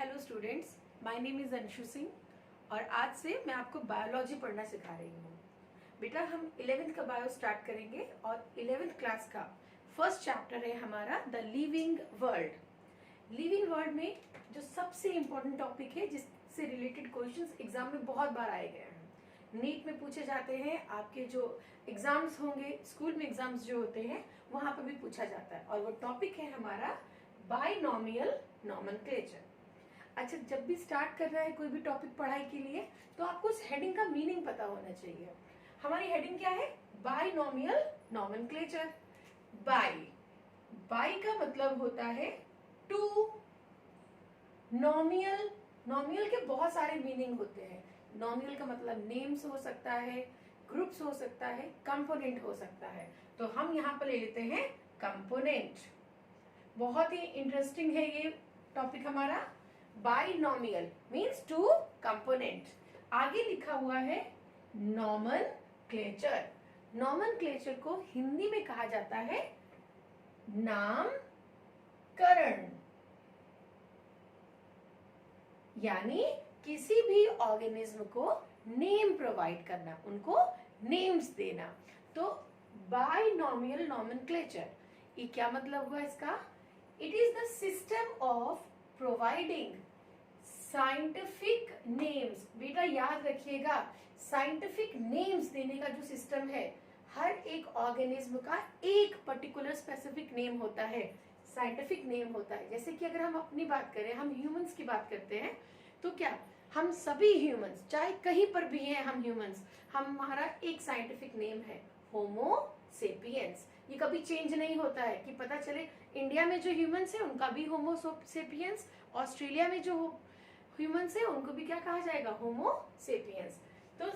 Hello students, my name is Anshu Singh और आज से मैं आपको बायोलॉजी पढ़ना सिखा रही हूँ। बेटा हम 11th का बायो स्टार्ट करेंगे और 11th क्लास का फर्स्ट चैप्टर है हमारा the living world. Living world में जो सबसे इम्पोर्टेंट टॉपिक है जिससे रिलेटेड क्वेश्चंस एग्जाम में बहुत बार आए गए हैं, नीट में पूछे जाते हैं, आपके जो एग्जाम्स होंगे स्कूल में एग्जाम्स जो होते हैं वहाँ पर भी पूछा जाता है और वो टॉपिक है हमारा बाइनोमियल नॉमेनक्लेचर। अच्छा, जब भी स्टार्ट कर रहा है कोई भी टॉपिक पढ़ाई के लिए तो आपको उस हेडिंग का मीनिंग पता होना चाहिए। हमारी हेडिंग क्या है? Binomial nomenclature. बाई का मतलब होता है टू। नॉमियल के बहुत सारे मीनिंग होते हैं। नॉमियल का मतलब नेम्स हो सकता है, ग्रुप्स हो सकता है, कंपोनेंट हो सकता है। तो हम यहाँ पर ले लेते हैं कंपोनेंट। बहुत ही इंटरेस्टिंग है ये टॉपिक हमारा। Binomial means two component. आगे लिखा हुआ है नॉमेनक्लेचर। नॉमेनक्लेचर को हिंदी में कहा जाता है नामकरण, यानी किसी भी ऑर्गेनिज्म को नेम प्रोवाइड करना, उनको नेम्स देना। तो बाइनोमियल नॉमेनक्लेचर, ये क्या मतलब हुआ इसका? It is the system of providing scientific names. बेटा याद रखिएगा, साइंटिफिक नेम्स देने का जो सिस्टम है, हर एक ऑर्गेनिज्म का एक पर्टिकुलर स्पेसिफिक नेम होता है, साइंटिफिक नेम होता है। जैसे कि अगर हम अपनी बात करें, हम ह्यूमंस की बात करते हैं, तो क्या हम सभी ह्यूमंस, चाहे कहीं पर भी हैं हम ह्यूमंस, हमारा एक साइंटिफिक नेम है होमो सेपियंस। ये कभी चेंज नहीं होता है कि पता चले इंडिया में जो ह्यूमंस है उनका भी होमो सेपियंस, ऑस्ट्रेलिया में जो ह्यूमंस है उनको भी क्या कहा जाएगा? होमो सेपियंस। तो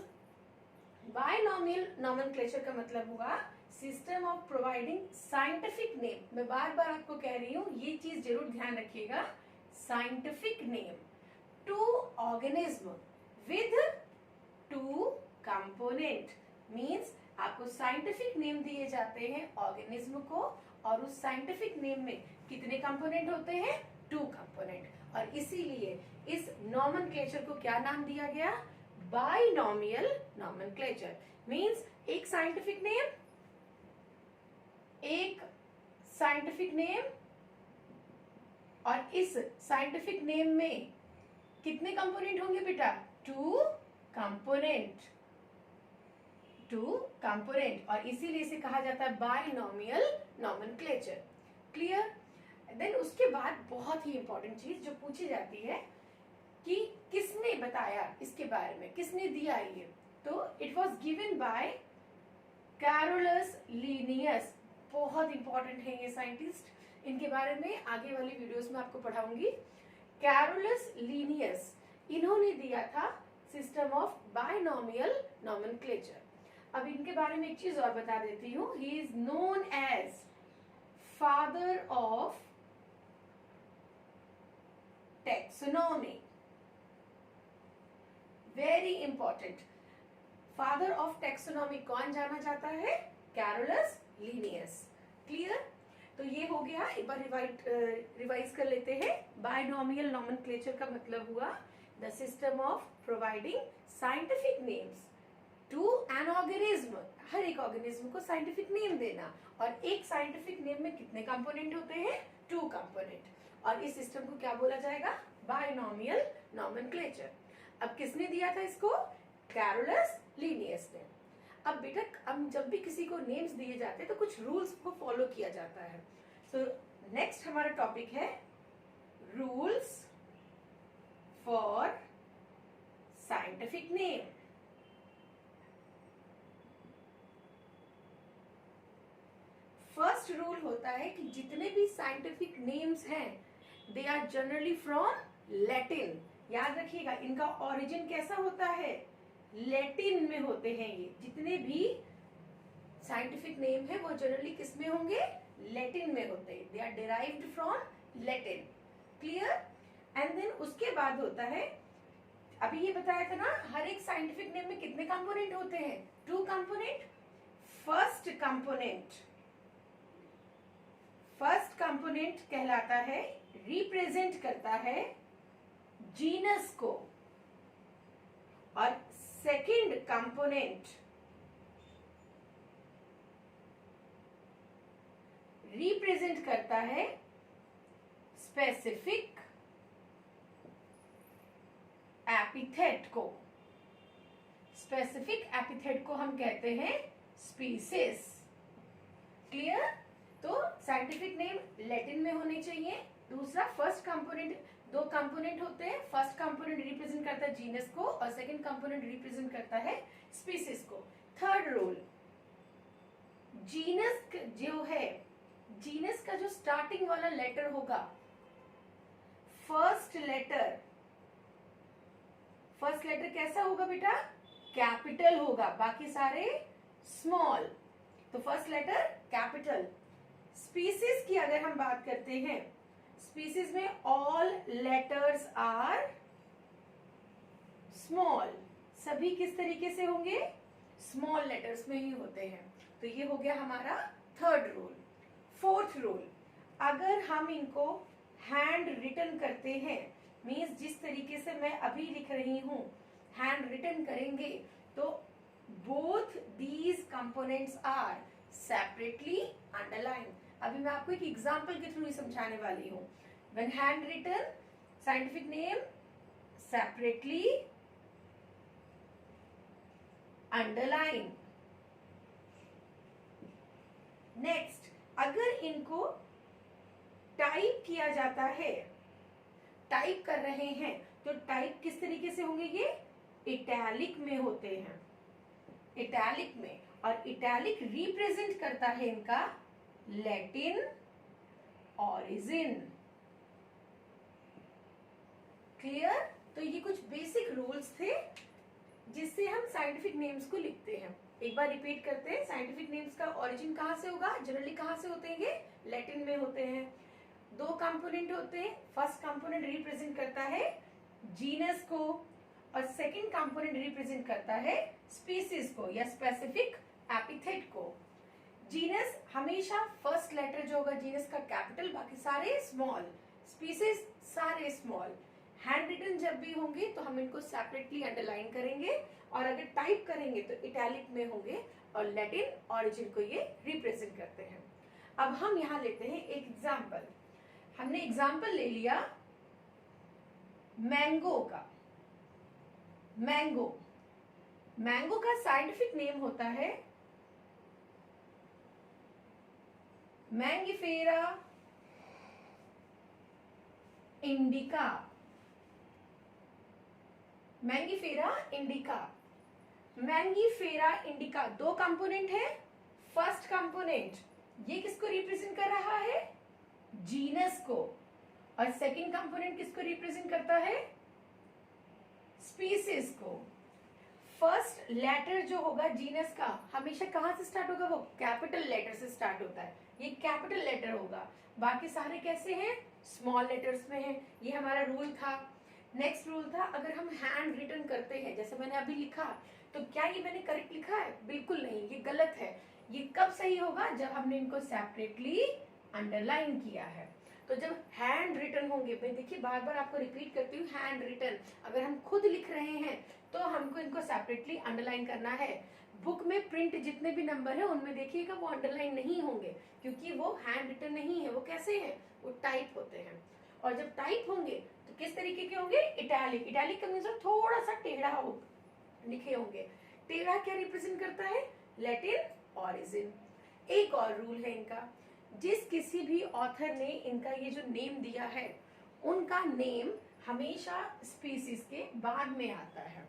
बाइनोमियल नॉमेनक्लेचर का मतलब हुआ system of providing scientific name. मैं बार बार आपको कह रही हूँ, ये चीज जरूर ध्यान रखिएगा, scientific name to organism with two component. Means आपको साइंटिफिक नेम दिए जाते हैं ऑर्गेनिज्म को और उस साइंटिफिक नेम में कितने कंपोनेंट होते हैं? Two component. और इसीलिए इस नॉमेनक्लेचर को क्या नाम दिया गया? Binomial nomenclature. मीन्स एक साइंटिफिक नेम और इस साइंटिफिक नेम में कितने कंपोनेंट होंगे बेटा? Two component. और इसीलिए इसे कहा जाता है बाइनोमियल नॉमेनक्लेचर। क्लियर? देन उसके बाद बहुत ही इंपॉर्टेंट चीज जो पूछी जाती है कि किसने बताया इसके बारे में, किसने दिया ये? तो it was given by Carolus Linnaeus. बहुत इंपॉर्टेंट है ये साइंटिस्ट, इनके बारे में आगे वाली वीडियोस में आपको पढ़ाऊंगी। कैरोलस लिनियस, इन्होंने दिया था सिस्टम ऑफ बाइनोमियल नॉमेनक्लेचर। अब इनके बारे में एक चीज और बता देती हूँ। He is known as father of taxonomy. Very important, father of taxonomy कौन जाना जाता है? Carolus Linnaeus. क्लियर? तो ये हो गया। एक बार रिवाइज कर लेते हैं। बाइनोमियल नॉमेनक्लेचर का मतलब हुआ the system of providing scientific names to an organism. हर एक ऑर्गेनिज्म को साइंटिफिक नेम देना और एक साइंटिफिक नेम में कितने कंपोनेंट होते हैं? Two component. और इस सिस्टम को क्या बोला जाएगा? Binomial nomenclature. अब किसने दिया था इसको? कैरोलस लिनियस ने। अब बेटा हम जब भी किसी को नेम्स दिए जाते हैं तो कुछ रूल्स को फॉलो किया जाता है। सो नेक्स्ट हमारा टॉपिक है rules for scientific name. First rule होता है कि जितने भी साइंटिफिक नेम्स हैं they are generally from Latin. याद रखिएगा, इनका ओरिजिन कैसा होता है? लैटिन में होते हैं। ये जितने भी साइंटिफिक नेम है वो जनरली किस में होंगे? लैटिन में होते हैं। They are derived from Latin. Clear? And then उसके बाद होता है, अभी ये बताया था ना, हर एक साइंटिफिक नेम में कितने कंपोनेंट होते हैं? Two component. फर्स्ट कंपोनेंट कहलाता है, रिप्रेजेंट करता है जीनस को, और सेकंड कंपोनेंट रिप्रेजेंट करता है स्पेसिफिक एपिथेट को। स्पेसिफिक एपिथेट को हम कहते हैं स्पीसीज। क्लियर? तो साइंटिफिक नेम लैटिन में होने चाहिए। दूसरा, फर्स्ट कंपोनेंट, दो कंपोनेंट होते हैं, फर्स्ट कंपोनेंट रिप्रेजेंट करता है जीनस को और सेकंड कंपोनेंट रिप्रेजेंट करता है स्पीसीज को। थर्ड रूल, जीनस जो है, जीनस का जो स्टार्टिंग वाला लेटर होगा, फर्स्ट लेटर कैसा होगा बेटा? कैपिटल होगा, बाकी सारे स्मॉल। तो फर्स्ट लेटर कैपिटल। स्पीसीज की अगर हम बात करते हैं, स्पीसीज में ऑल लेटर्स आर स्मॉल। सभी किस तरीके से होंगे? स्मॉल लेटर्स में ही होते हैं। तो ये हो गया हमारा थर्ड रूल। फोर्थ रूल, अगर हम इनको हैंड रिटन करते हैं, मीन्स जिस तरीके से मैं अभी लिख रही हूं, हैंड रिटन करेंगे तो both these components are separately underline. अभी मैं आपको एक एग्जांपल के थ्रू ही समझाने वाली हूं। When hand written, scientific name separately underline. Next, अगर इनको टाइप किया जाता है, टाइप कर रहे हैं, तो टाइप किस तरीके से होंगे? ये इटैलिक में होते हैं, इटैलिक में। और इटैलिक रिप्रेजेंट करता है इनका लैटिन ऑरिजिन। क्लियर? तो ये कुछ बेसिक रूल्स थे जिससे हम साइंटिफिक नेम्स को लिखते हैं। एक बार रिपीट करते हैं, साइंटिफिक नेम्स का ओरिजिन कहाँ से होगा? जनरली कहाँ से होते हैं? लैटिन में होते हैं। दो कंपोनेंट होते हैं, फर्स्ट कंपोनेंट रिप्रेजेंट करता है जीनस को और सेकंड कंपोनेंट रिप्रेजेंट करता है स्पीसीज को या स्पेसिफिक एपिथेट को। जीनस हमेशा फर्स्ट लेटर जो होगा जीनस का कैपिटल, बाकी सारे स्मॉल, स्पीसीज सारे स्मॉल। हैंड रिटन जब भी होंगे तो हम इनको सेपरेटली अंडरलाइन करेंगे, और अगर टाइप करेंगे तो इटैलिक में होंगे, और लैटिन ऑरिजिन को ये रिप्रेजेंट करते हैं। अब हम यहाँ लेते हैं एक एग्जाम्पल। हमने एग्जाम्पल ले लिया मैंगो का। मैंगो, मैंगो का साइंटिफिक नेम होता है Mangifera indica. Mangifera indica, Mangifera indica. दो कंपोनेंट है, फर्स्ट कंपोनेंट ये किसको रिप्रेजेंट कर रहा है? जीनस को, और सेकंड कंपोनेंट किसको रिप्रेजेंट करता है? स्पीसीज को। फर्स्ट लेटर जो होगा जीनस का हमेशा कहां से स्टार्ट होगा? वो कैपिटल लेटर से स्टार्ट होता है, ये कैपिटल लेटर होगा। बाकी सारे कैसे हैं? स्मॉल लेटर्स में हैं। ये हमारा रूल था। नेक्स्ट रूल था, अगर हम हैंड रिटन करते हैं, जैसे मैंने अभी लिखा, तो क्या ये मैंने करेक्ट लिखा है? बिल्कुल नहीं, ये गलत है। ये कब सही होगा? जब हमने इनको सेपरेटली अंडरलाइन किया है। तो जब हैंड रिटन होंगे, मैं देखिए बार बार आपको रिपीट करती हूँ, हैंड रिटन, अगर हम खुद लिख रहे हैं तो हमको इनको सेपरेटली अंडरलाइन करना है। बुक में प्रिंट जितने भी नंबर है उनमें देखिएगा वो अंडरलाइन नहीं होंगे, क्योंकि वो हैंड रिटन नहीं है। वो कैसे हैं? वो टाइप होते हैं। और जब टाइप होंगे तो किस तरीके के होंगे? इटैलिक। इटैलिक का मीन्स थोड़ा सा टेढ़ा हो लिखे होंगे। टेढ़ा क्या रिप्रेजेंट करता है? Latin origin. एक और रूल है इनका, जिस किसी भी ऑथर ने इनका ये जो नेम दिया है, उनका नेम हमेशा स्पीसीज के बाद में आता है,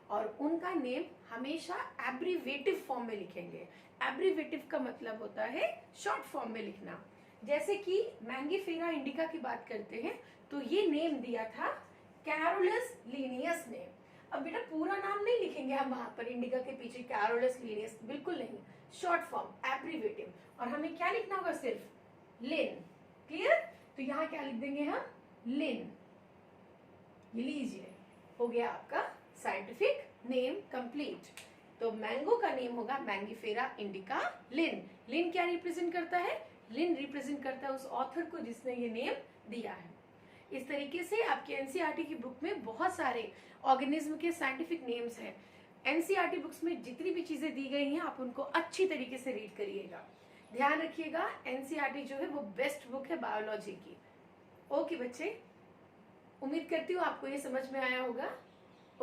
और उनका नेम हमेशा एब्रीवेटिव फॉर्म में लिखेंगे। एब्रीवेटिव का मतलब होता है शॉर्ट फॉर्म में लिखना। जैसे कि मैंगिफेरा इंडिका की बात करते हैं, तो ये नेम दिया था कैरोलस लिनियस ने। अब बेटा पूरा नाम नहीं लिखेंगे हम वहां पर इंडिका के पीछे कैरोलस लिनियस, बिल्कुल नहीं, शॉर्ट फॉर्म एब्रीवेटिव। और हमें क्या लिखना होगा? सिर्फ लिन। क्लियर? तो यहाँ क्या लिख देंगे हम? लिन। ये लीजिए, हो गया आपका साइंटिफिक नेम कंप्लीट। तो मैंगो का नेम होगा मैंगिफेरा इंडिका लिन। लिन क्या रिप्रेजेंट करता है? लिन रिप्रेजेंट करता है उस ऑथर को जिसने ये नेम दिया है। इस तरीके से आपके एनसीईआरटी की बुक में बहुत सारे ऑर्गेनिज्म के साइंटिफिक नेम्स हैं। एनसीईआरटी बुक्स में जितनी भी चीजें दी गई हैं आप उनको अच्छी तरीके से रीड करिएगा। ध्यान रखिएगा, एनसीईआरटी जो है वो बेस्ट बुक है बायोलॉजी की। ओके बच्चे, उम्मीद करती हूँ आपको ये समझ में आया होगा।